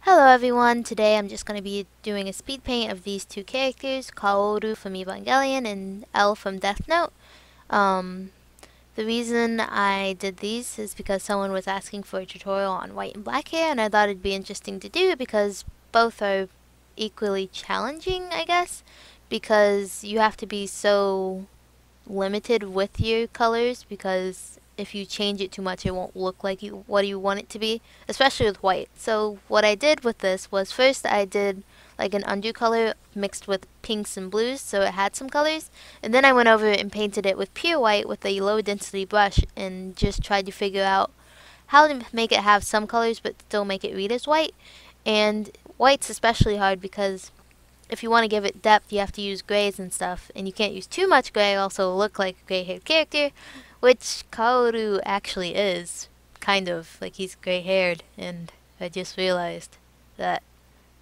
Hello everyone, today I'm just going to be doing a speed paint of these two characters, Kaworu from Evangelion and L from Death Note. Um, the reason I did these is because someone was asking for a tutorial on white and black hair, and I thought it'd be interesting to do because both are equally challenging, I guess, because you have to be so limited with your colors, because if you change it too much it won't look like what you want it to be, especially with white. So what I did with this was first I did like an undercolor mixed with pinks and blues so it had some colors, and then I went over and painted it with pure white with a low density brush and just tried to figure out how to make it have some colors but still make it read as white. And white's especially hard because if you want to give it depth, you have to use grays and stuff, and you can't use too much gray, also look like a gray-haired character, which Kaoru actually is, kind of, like he's gray-haired, and I just realized that,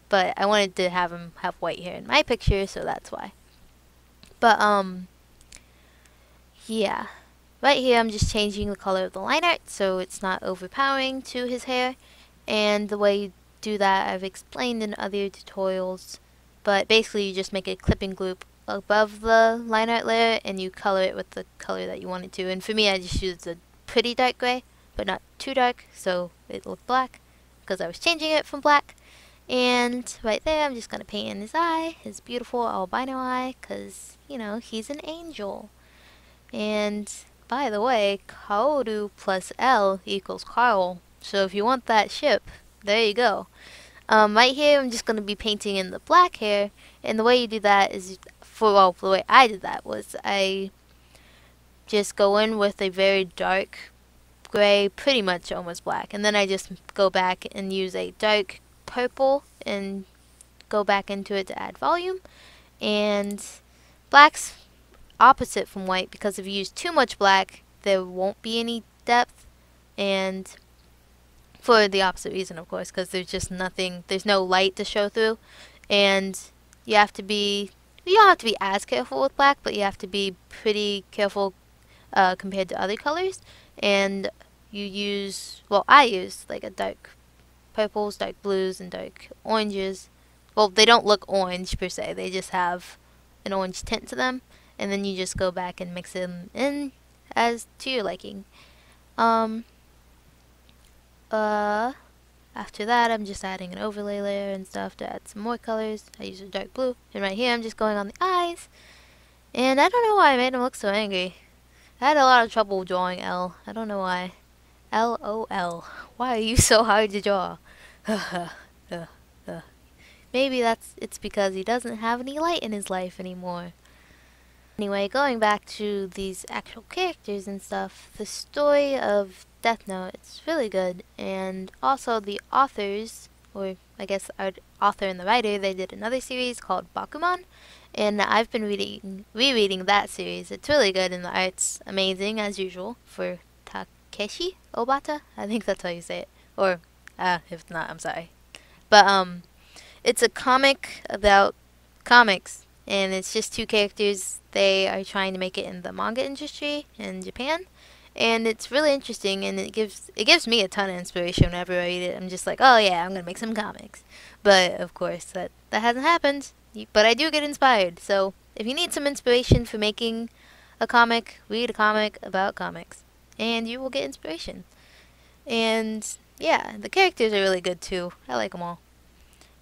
but I wanted to have him have white hair in my picture, so that's why. But, yeah. Right here I'm just changing the color of the line art so it's not overpowering to his hair, and the way you do that I've explained in other tutorials. But basically you just make a clipping group above the line art layer and you color it with the color that you want it to. And for me I just used a pretty dark gray, but not too dark, so it looked black because I was changing it from black. And right there I'm just going to paint in his eye, his beautiful albino eye, because, you know, he's an angel. And by the way, Kaoru plus L equals Karl, so if you want that ship, there you go. Right here I'm just going to be painting in the black hair, and the way you do that is, the way I did that was I just go in with a very dark gray, pretty much almost black, and then I just go back and use a dark purple and go back into it to add volume. And black's opposite from white because if you use too much black there won't be any depth, and for the opposite reason, of course, because there's just nothing, there's no light to show through, and you have to be, you don't have to be as careful with black, but you have to be pretty careful compared to other colors. And you use, well, I use like a dark purples, dark blues, and dark oranges. Well, they don't look orange per se, they just have an orange tint to them, and then you just go back and mix them in as to your liking. After that, I'm just adding an overlay layer and stuff to add some more colors. I use a dark blue. And right here, I'm just going on the eyes. And I don't know why I made him look so angry. I had a lot of trouble drawing L. I don't know why. L-O-L. Why are you so hard to draw? Maybe it's because he doesn't have any light in his life anymore. Anyway, going back to these actual characters and stuff, the story of Death Note, it's really good, and also the authors, or I guess our author and the writer, they did another series called Bakuman, and I've been rereading that series. It's really good, and the art's amazing as usual for Takeshi Obata. I think that's how you say it, or if not, I'm sorry. But it's a comic about comics, and it's just two characters. They are trying to make it in the manga industry in Japan, and it's really interesting, and it gives me a ton of inspiration whenever I read it. I'm just like, oh yeah, I'm gonna make some comics. But of course that hasn't happened, but I do get inspired. So if you need some inspiration for making a comic, read a comic about comics and you will get inspiration. And yeah, the characters are really good too. I like them all.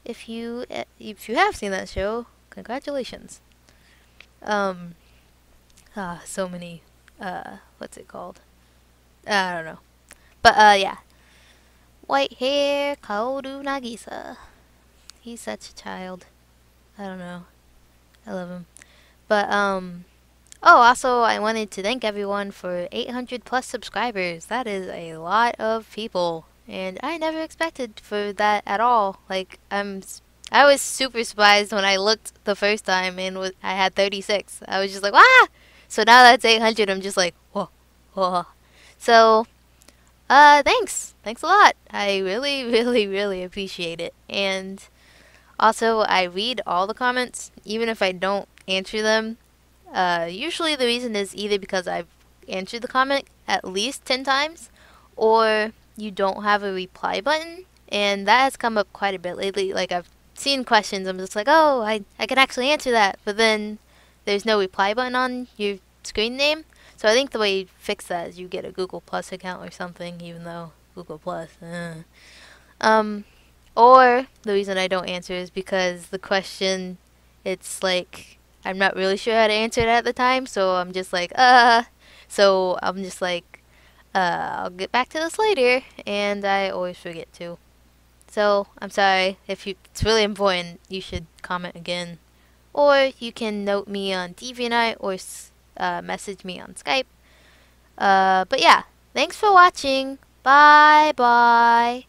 If you have seen that show, congratulations. So many, what's it called? I don't know. But, yeah. White hair, Kaoru Nagisa. He's such a child. I don't know. I love him. But, oh, also, I wanted to thank everyone for 800 plus subscribers. That is a lot of people. And I never expected for that at all. Like, I was super surprised when I looked the first time and I had 36. I was just like, "Wow!" So now that's 800. I'm just like, whoa, whoa. So, thanks. Thanks a lot. I really, really, really appreciate it. And also, I read all the comments, even if I don't answer them. Usually the reason is either because I've answered the comment at least 10 times, or you don't have a reply button And that has come up quite a bit lately. Like, I've seen questions, I'm just like, oh, I can actually answer that. But then there's no reply button on your screen name. So I think the way you fix that is you get a Google Plus account or something, even though Google Plus. Um, or the reason I don't answer is because the question, it's like, I'm not really sure how to answer it at the time. So I'm just like, So I'm just like, I'll get back to this later. And I always forget to. So, I'm sorry. If it's really important, you should comment again. Or you can note me on DeviantArt or message me on Skype. But yeah, thanks for watching. Bye bye.